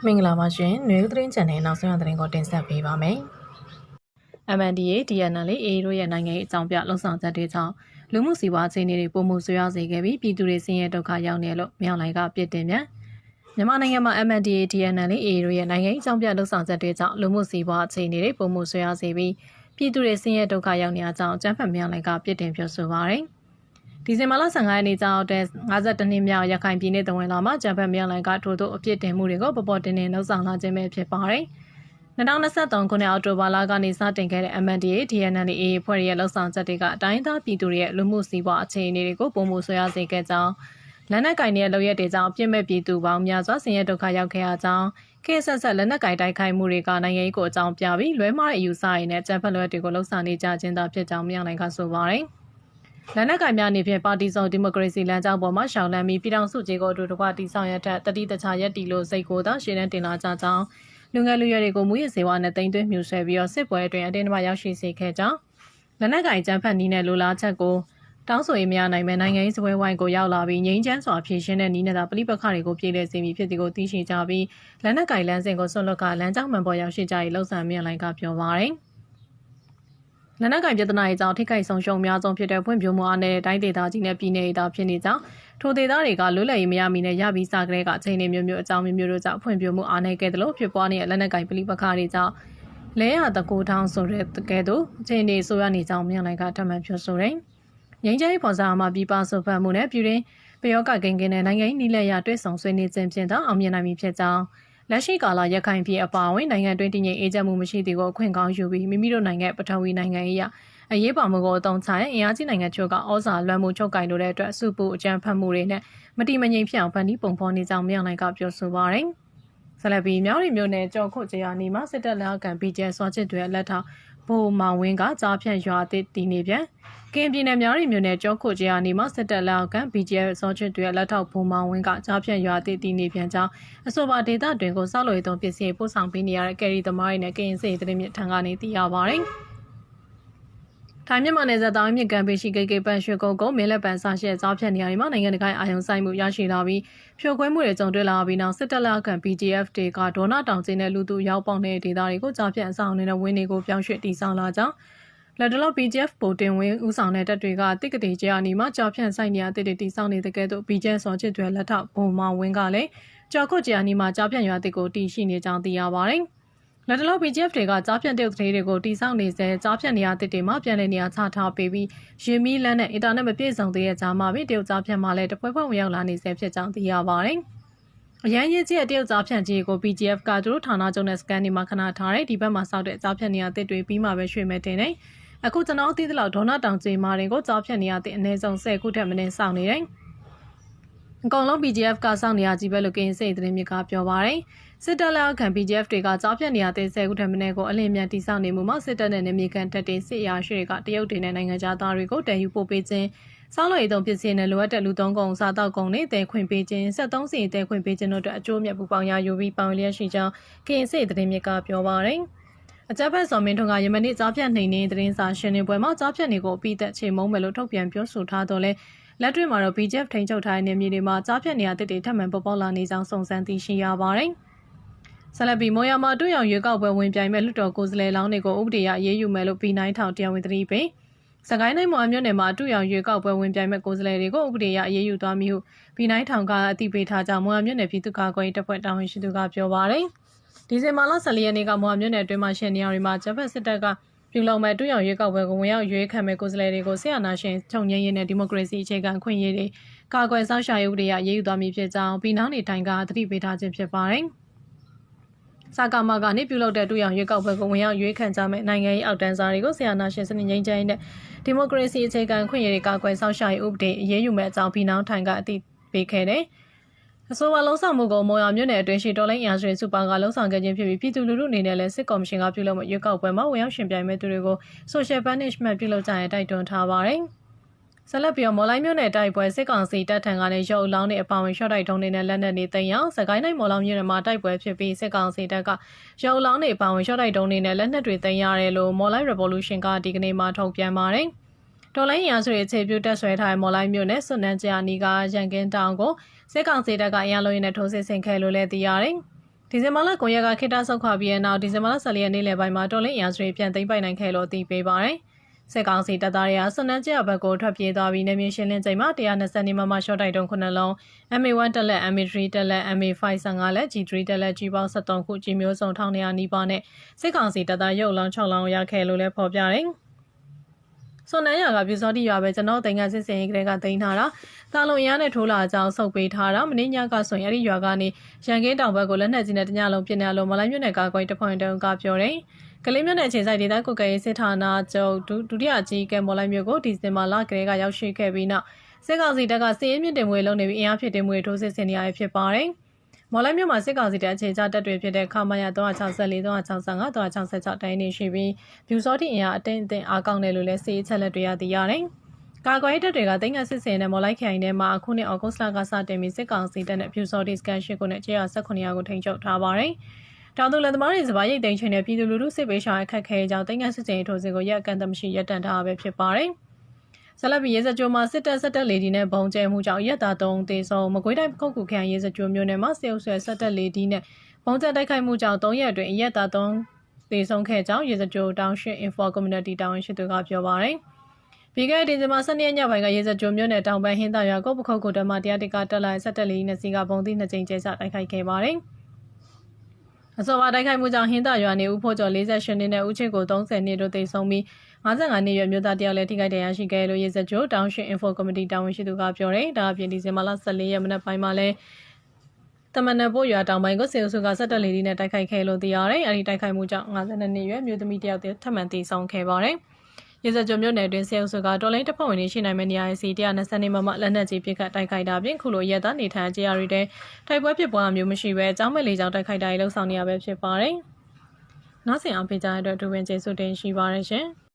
မင်္ဂလာပါရှင်။ຫນွေဦးသတင်းချန်နယ်နောက်ဆုံးရသတင်းကိုတင်ဆက်ပေးပါမယ်။ MNDAA TNL AAတို့ရဲ့နိုင်ငံရေးအကြောင်းပြလှုံ့ဆော်ချက်တွေကြောင့်လူမှုစီးပွားအခြေအနေတွေပုံမှုဆွေးရစေခဲ့ပြီးပြည်သူတွေဆင်းရဲဒုက္ခရောက်နေလို့မြောက်လိုက်ကပြစ်တင်ပြန်မြန်မာနိုင်ငံမှာ MNDAA TNL AAတို့ရဲ့နိုင်ငံရေးအကြောင်းပြလှုံ့ဆော်ချက်တွေကြောင့်လူမှုစီးပွားအခြေအနေတွေပုံမှုဆွေးရစေပြီးပြည်သူတွေဆင်းရဲဒုက္ခရောက်နေတဲ့အကြောင်းအကြမ်းဖက်မြောက်လိုက်ကပြစ်တင်ပြောဆိုပါရယ်။ဒီဇင်ဘာလ15ရက်နေ့ကျောင်းတဲ့52နှစ်မြောက်ရခိုင်ပြည်နယ်တဝန်လာမှာကျန်းဖက်မြောက်လိုက်ကထိုးထိုးအပြစ်တင်မှုတွေကိုပေါ်ပေါ်တင်တင်နှုတ်ဆောင်လာခြင်းပဲဖြစ်ပါတယ်။2023ခုနှစ်အောက်တိုဘာလကနေစတင်ခဲ့တဲ့ MNDAA TNL AAဖွဲ့ရဲ့လှုပ်ဆောင်ချက်တွေကအတိုင်းသားပြည်သူတွေရဲ့လူမှုစီးပွားအခြေအနေတွေကိုပုံမှုဆွေးရစေခဲ့ကြောင်းလက်နက်ကင်တဲ့လုပ်ရက်တွေကြောင့်အပြစ်မဲ့ပြည်သူပေါင်းများစွာဆင်းရဲဒုက္ခရောက်ခဲ့ရကြောင်းခေတ်ဆက်လက်နက်ကင်တိုက်ခိုက်မှုတွေကနိုင်ငံရေးကိုအကြောင်းပြပြီးလွဲမှားတဲ့အယူဆတွေနဲ့ကျန်းဖက်လွဲတွေကိုလှုပ်ဆောင်နေကြခြင်းသာဖြစ်ကြောင်းမြောက်လိုက်ကဆိုပါတယ်။လက်နက်ကင်များအနေဖြင့်ပါတီစုံဒီမိုကရေစီလမ်းကြောင်းပေါ်မှာရှောင်လန်းပြီးပြည်ထောင်စုကြီးကိုအတူတကွတည်ဆောက်ရတဲ့တတိတခြားရက်တီလို့စိတ်ကိုသာရှင်းလင်းတင်လာကြကြောင်းလူငယ်လူရွယ်တွေကိုမူရစ်စေဝါနဲ့တင်သွင်းမြူဆွဲပြီးတော့စစ်ပွဲအတွင်းအတင်းအဓမ္မရောက်ရှိစေခဲ့ကြောင်းလက်နက်ကင်ကျန်းဖက်နီးနဲ့လိုလားချက်ကိုတောင်းဆိုရေးမရနိုင်မဲ့နိုင်ငံရေးစပွဲဝိုင်းကိုရောက်လာပြီးငြိမ်းချမ်းစွာဖြည့်ရှင်းတဲ့နီးနဲ့သာပဋိပက္ခတွေကိုပြည်လည်စေမည်ဖြစ်သည်ကိုသိရှိကြပြီးလက်နက်ကင်လမ်းစဉ်ကိုဆွတ်လွတ်ကလမ်းကြောင်းမှန်ပေါ်ရောက်ရှိကြရေးလှုံ့ဆော်မြင့်လိုက်ကပြောပါရယ်လက်နက်ကင်ပြဿနာရဲ့အကြောင်းထိခိုက်ဆုံးရှုံးများဆုံးဖြစ်တဲ့ဖွံ့ဖြိုးမှုအားနဲ့တိုင်းဒေသကြီးနဲ့ပြည်내ဒေသဖြစ်နေကြောင်းထိုဒေသတွေကလွတ်လပ်ရေးမရမီနဲ့ရပြီးစကတဲ့ကအချိန်မျိုးမျိုးအကြောင်းမျိုးမျိုးတို့ကြောင့်ဖွံ့ဖြိုးမှုအားနည်းခဲ့တယ်လို့ဖြစ်ပွားနေတဲ့လက်နက်ကင်ပဋိပက္ခတွေကြောင့်လဲရတကူထောင်းဆိုတဲ့ကဲ့သို့အချိန်တွေဆိုရနေကြောင်းမြန်လိုက်ကထပ်မံပြောဆိုတယ်။ငြိမ်းချမ်းရေးဖော်ဆောင်မှာပြည်ပဆိုဖတ်မှုနဲ့ပြည်တွင်းပယောဂကိန်းကင်းတဲ့နိုင်ငံရေးနီးလက်ရတွဲဆောင်ဆွေးနွေးခြင်းဖြင့်သာအောင်မြင်နိုင်ပြီဖြစ်ကြောင်းလက်ရှိကာလရခိုင်ပြည်အပါအဝင်နိုင်ငံတွင်းတည်ငြိမ်အေးချမ်းမှုမရှိသေးကိုအခွင့်ကောင်းယူပြီးမိမိတို့နိုင်ငံပထဝီနိုင်ငံရေးအရေးပါမှုကိုအသုံးချရင်အင်အားကြီးနိုင်ငံချို့ကဩဇာလွှမ်းမိုးချုပ်ကင်လိုတဲ့အတွက်စုပူအကြမ်းဖက်မှုတွေနဲ့မတိမငြိမ်ဖြစ်အောင်ဖန်တီးပုံဖော်နေကြောင်းမြောက်လိုက်ကပြောဆိုပါရယ်။ဆက်လက်ပြီးမြောက်ရီမျိုးနယ်ကြော်ခုတ်ကျေးရွာနီမှာစစ်တပ်လက်အောက်ခံ BGF စောချစ်တွေလက်ထောက်ဘိုမောင်ဝင်းကကြားဖြန့်ရွာသစ်တည်နေပြန်ကင်းပြည်နယ်မြောက်ရီမျိုးနယ်ကြော်ခုတ်ကျေးရွာနီမှာစစ်တပ်လက်အောက်ခံ BGF စောချစ်တွေလက်ထောက်ဘိုမောင်ဝင်းကကြားဖြန့်ရွာသစ်တည်နေပြန်ကြောင်းအဆိုပါဒေသတွင်ကိုစောက်လို့ရသောပစ္စည်းပို့ဆောင်ပေးနေရတဲ့ကယ်ရီသမားတွေနဲ့ကရင်စစ်သတင်းမြစ်ထံကနေသိရပါရယ်။ထိုင်းမြန်မာနယ်စပ်တောင်မြစ်ကမ်းပေးရှိကေပန်ရွှေကုန်းကုန်းမင်းလက်ပန်ဆာရှဲကြားဖြတ်နေရာတွေမှာနိုင်ငံတကာအာရုံစိုက်မှုရရှိလာပြီးဖြိုခွဲမှုတွေကြုံတွေ့လာပြီးနောက်စစ်တပ်လက်အောက်ခံ BGF တွေကဒေါနာတောင်ကျင်းတဲ့လူသူရောက်ပေါက်တဲ့ဒေသတွေကိုကြားဖြတ်အဆောင်တွေနဲ့ဝင်းတွေကိုပြောင်းရွှေ့တည်ဆောင်လာကြောင်းလက်တလော BGF ပိုတင်ဝင်းဦးဆောင်တဲ့တပ်တွေကတစ်ကတိကျအနီမှာကြားဖြတ်ဆိုင်နေရတဲ့တည်ဆောင်နေတဲ့ကဲ့သို့ BGF စောချစ်တွေလက်ထောက်ဘုံမောင်ဝင်းကလည်းကြော်ခုတ်ကျအနီမှာကြားဖြတ်ရွာတစ်ကိုတည်ရှိနေကြောင်းသိရပါတယ်လက်တလော BGF တွေကကြားဖြတ်တဲ့သတင်းတွေကိုတိစောက်နေစေကြားဖြတ်နေရတဲ့တွေမှာပြန်လည်နေရာချထားပေးပြီးရင်းမီလန်းနဲ့အင်တာနက်မပြည့်စုံသေးတဲ့ကြားမှာပြီးတရုတ်ကြားဖြတ်မှာလည်းတပွဲပွဲဝင်ရောက်လာနေစေဖြစ်ကြောင်းသိရပါတယ်။အရန်ရေးကြီးတဲ့တရုတ်ကြားဖြတ်ကြီးကို BGF ကသူတို့ဌာနချုပ်နဲ့စကန်နေမှာခဏထားတဲ့ဒီဘက်မှာစောက်တဲ့ကြားဖြတ်နေရတဲ့တွေပြီးမှပဲရွှေ့မဲ့တင်နေ။အခုကျွန်တော်သိသလောက်ဒေါနာတောင်ကျေးမာတွေကိုကြားဖြတ်နေရတဲ့အနည်းဆုံး10ခုထက်မနည်းစောင့်နေတယ်။အကောင်လုံး BGF ကစောင့်နေရကြီးပဲလို့ကရင်စိတ်သတင်းမြစ်ကပြောပါရယ်စစ်တပ်လက်အောက်ခံ BGF တွေကကြားဖြတ်နေရတဲ့10ခုထက်မနည်းကိုအလင်းမြန်တိစောင့်နေမှုမှာစစ်တပ်နဲ့နေမြေကန်တပ်တွေစစ်ရာရှိတွေကတရုတ်တွေနဲ့နိုင်ငံသားတွေကိုတည်ယူပို့ပေးခြင်းစောင့်လို့ရည်သုံးပစ္စည်းနဲ့လိုအပ်တဲ့လူသုံးကုန်စားတောက်ကုန်တွေတည်ခွင့်ပေးခြင်း73စီတည်ခွင့်ပေးခြင်းတို့အတွက်အကျိုးမြတ်ပူပေါင်းရယူပြီးပေါင်လျက်ရှိကြောင်းကရင်စိတ်သတင်းမြစ်ကပြောပါရယ်အကြမ်းဖက်စော်မင်းထွန်းကယမနေ့ကြားဖြတ်နှိမ်နှင်းသတင်းစာရှင်းလင်းပွဲမှာကြားဖြတ်နေကိုအပိသက်ချိန်မုံမယ်လို့ထုတ်ပြန်ပြောဆိုထားတော့လဲလက်တွေ့မှာတော့ BGF ထိန်းချုပ်ထားတဲ့နေမြေတွေမှာကြားဖြတ်နေရတဲ့ထပ်မံပေါ်ပေါက်လာနေကြောင်းစုံစမ်းသိရှိရပါတယ်။ဆလဘီမိုယာမာတူရောင်ရွေးကောက်ပွဲဝင်ပြိုင်မဲ့လွှတ်တော်ကိုယ်စားလှယ်လောင်းတွေကိုဥပဒေအရေးယူမယ်လို့ B9 ထောင်တရားဝင်သတိပေးစကိုင်းတိုင်းမော်မြို့နယ်မှာတူရောင်ရွေးကောက်ပွဲဝင်ပြိုင်မဲ့ကိုယ်စားလှယ်တွေကိုဥပဒေအရေးယူသွားမည်ဟု B9 ထောင်ကအသိပေးထားကြောင်းမော်မြို့နယ်ပြည်သူ့ကာကွယ်ရေးတပ်ဖွဲ့တာဝန်ရှိသူကပြောပါတယ်။ဒီဇင်ဘာလ14ရက်နေ့ကမော်မြို့နယ်အတွင်းမှာရှင်းနေရာတွေမှာဂျပန်စစ်တပ်ကပြုလုပ်မဲ့တူရောင်ရွေးကောက်ပွဲကိုဝင်ရောက်ရွေးခံမဲ့ကိုယ်စားလှယ်တွေကိုဆီယနာရှင်ချုပ်ငြိမ်းရေးနဲ့ဒီမိုကရေစီအခြေခံခွင့်ရေးတွေကာကွယ်စောင့်ရှောက်ရေးဥပဒေအရေးယူသွားမည်ဖြစ်ကြောင်းပြည်နောက်နေတိုင်းကသတိပေးထားခြင်းဖြစ်ပါတယ်။စကားမကနေပြုလုပ်တဲ့တူရောင်ရွေးကောက်ပွဲကိုဝင်ရောက်ရွေးခံကြမဲ့နိုင်ငံရေးအောက်တန်းစားတွေကိုဆီယနာရှင်စနစ်ငြိမ်းချမ်းရေးနဲ့ဒီမိုကရေစီအခြေခံခွင့်ရေးတွေကာကွယ်စောင့်ရှောက်ရေးဥပဒေအရေးယူမဲ့အကြောင်းပြည်နောက်ထိုင်ကအသိပေးခဲ့တယ်။အဆိုပါလုံးဆောင်မှုကိုမော်ရမြို့နယ်အတွင်းရှိတော်လိုင်းရာဇဝတ်စုပါကလုံးဆောင်ခဲ့ခြင်းဖြစ်ပြီးပြည်သူလူထုအနေနဲ့လည်းစစ်ကော်မရှင်ကပြုလုပ်မဲ့ရွေးကောက်ပွဲမှာဝင်ရောက်ရှင်ပြိုင်မဲ့သူတွေကို social punishment ပြုလုပ်ကြရတိုက်တွန်းထားပါတယ်။ဆက်လက်ပြီးမော်လိုင်းမြို့နယ်တိုက်ပွဲစစ်ကောင်စီတပ်ထံကနေရုပ်အလောင်းတွေအပောင်ဝင်ရှော့တိုက်ထုံးတွေနဲ့လက်နက်တွေတင်ရောက်စကိုင်းတိုင်းမော်လောင်မြို့နယ်မှာတိုက်ပွဲဖြစ်ပြီးစစ်ကောင်စီတပ်ကရုပ်အလောင်းတွေအပောင်ဝင်ရှော့တိုက်ထုံးတွေနဲ့လက်နက်တွေတင်ရတယ်လို့မော်လိုင်း revolution ကဒီကနေ့မှထုတ်ပြန်ပါတယ်။တော်လိုင်းရာဇဝတ်အခြေပြုတက်ဆွဲထားတဲ့မော်လိုင်းမြို့နယ်စွန်နန်းကြာနီကရန်ကင်းတောင်ကိုစစ်ကောင်စီတပ်ကအရန်လိုရင်းနဲ့ထိုးစစ်ဆင်ခဲ့လို့လည်းသိရတယ်။ ဒီဇင်ဘာလ9ရက်ကခေတ္တဆုတ်ခွာပြီးတဲ့နောက်ဒီဇင်ဘာလ14ရက်နေ့လယ်ပိုင်းမှာတော်လင်းအင်အားစုတွေပြန်သိမ်းပိုက်နိုင်ခဲ့လို့သိပေးပါရယ်။စစ်ကောင်စီတပ်သားတွေကစွန်နန်းကျဘက်ကိုထွက်ပြေးသွားပြီးနေမြေရှင်းလင်းချိန်မှာ120မမရှော့တိုက်တုံး9လုံး MA1 တက်လက် MA3 တက်လက် MA5 15လက် G3 တက်လက် G ပေါင်း73ခု G မျိုးစုံ1200နီးပါးနဲ့စစ်ကောင်စီတပ်သားရုပ်လောင်း6လောင်းရခဲ့လို့လည်းဖော်ပြတယ်။စွန်နန်းရကပြူစောတိရွာပဲကျွန်တော်တင်ကစစ်စင်ရေးကလေးကသိမ်းထားတာတာလုံရမ်းနဲ့ထိုးလာကြောင်းဆုတ်ပေးထားတာမင်းညကဆိုရင်အဲ့ဒီရွာကနေရန်ကင်းတောင်ဘက်ကိုလက်နက်ကြီးနဲ့တညလုံးပြစ်နေလို့မလိုင်းမြို့နယ်ကာကွယ်တပ်ဖွဲ့တုံးကပြောတယ်ကလေးမြို့နယ်ခြေဆိုင်ဒေသကုတ်ကရေးစစ်ဌာနချုပ်ဒုတိယကြီးကဲမော်လိုက်မြို့ကိုဒီဇင်ဘာလကလေးကရောက်ရှိခဲ့ပြီးနောက်စစ်ကောင်စီတပ်ကစစ်ရေးမြင့်တင်မွေလုံးနေပြီးအင်အားဖြစ်တင်မွေထိုးစစ်ဆင်နေရဖြစ်ပါတယ်မော်လိုက်မြို့မှာစစ်ကောင်စီတပ်အခြေချတပ်တွေဖြစ်တဲ့ခမာယာ364 365 366တိုင်းနေရှိပြီးဗျူစောတိအင်အားအတင်းအသင့်အားကောင်းတယ်လို့လည်းစစ်ရေးချက်လက်တွေရသိရတယ်ကာကွယ်တပ်တွေကတင်ကစစ်စင်နဲ့မော်လိုက်ခိုင်ထဲမှာအခုနှစ်ဩဂုတ်လကစတင်ပြီးစစ်ကောင်စီတပ်နဲ့ဖြူစောတိစကန်ရှိကိုနဲ့ကျေးရွာ18ရွာကိုထိန်းချုပ်ထားပါတယ်။တောင်သူလက်သမားတွေစပါးရိတ်သိမ်းချိန်နဲ့ပြည်သူလူထုစစ်ပေးရှောင်အခက်ခဲကြောင့်တင်ကစစ်စင်ထိုးစစ်ကိုရက်အကန့်အသတ်မရှိရပ်တန့်ထားပဲဖြစ်ပါတယ်။ဆက်လက်ပြီးရေစကြိုမှာစစ်တပ်လေဒီနဲ့ဘုံကျဲမှုကြောင့်ရက်သား3သေဆုံးမကွေးတိုင်းခုတ်ကူခရိုင်ရေစကြိုမြို့နယ်မှာစစ်အုပ်ဆွဲစစ်တပ်လေဒီနဲ့ဘုံကျဲတိုက်ခိုက်မှုကြောင့်3ရက်အတွင်းရက်သား3သေဆုံးခဲ့ကြောင်းရေစကြိုတောင်ရှိ Info Community တာဝန်ရှိသူကပြောပါတယ်။ပြီးခဲ့တဲ့ဒီဇင်ဘာ12ရက်ညပိုင်းကရေစကြိုမြို့နယ်တောင်ပိုင်းဟင်းသာရွာကုတ်ပခုတ်ကိုတမတရားတကတက်လာစစ်တပ်လေနဲ့စီကဘုံသီး2ကြိမ်ကျဲချတိုက်ခိုက်ခဲ့ပါတယ်။အစောပိုင်းတိုက်ခိုက်မှုကြောင့်ဟင်းသာရွာနေဦးဖို့ကျော်48နှစ်နဲ့ဦးချစ်ကို30နှစ်တို့သေဆုံးပြီး55နှစ်ရွယ်မျိုးသားတယောက်လည်းထိခိုက်ဒဏ်ရာရှိခဲ့လို့ရေစကြိုတောင်ရှိ Info Committee တာဝန်ရှိသူကပြောတယ်။ဒါအပြင်ဒီဇင်ဘာလ14ရက်မနက်ပိုင်းမှာလည်းတမန်နပို့ရွာတောင်ပိုင်းကိုစေအုပ်စုကစစ်တပ်လေဒီနဲ့တိုက်ခိုက်ခဲ့လို့သိရတယ်။အဲဒီတိုက်ခိုက်မှုကြောင့်52နှစ်ရွယ်မျိုးသမီးတယောက်ထပ်မံသေဆုံးခဲ့ပါတယ်။ရေစကြိုမြို့နယ်တွင်စေအုပ်စုကတော်လိုင်းတပ်ဖွဲ့ဝင်တွေရှိနိုင်မယ့်နေရာရဲ့စီ120မမလက်နက်ကြီးပစ်ခတ်တိုက်ခိုက်တာပြင်ခုလိုရဲသားနေထိုင်ကြရတဲ့တိုက်ပွဲဖြစ်ပွားမျိုးမရှိဘဲအကြောင်းမဲ့လေကြောင်းတိုက်ခိုက်တာတွေလှုပ်ဆောင်နေရပဲဖြစ်ပါတယ်။နောက်ဆင်အောင်ပေးကြတဲ့အတွက်ဒူဝင်ကျေးဇူးတင်ရှိပါရရှင်။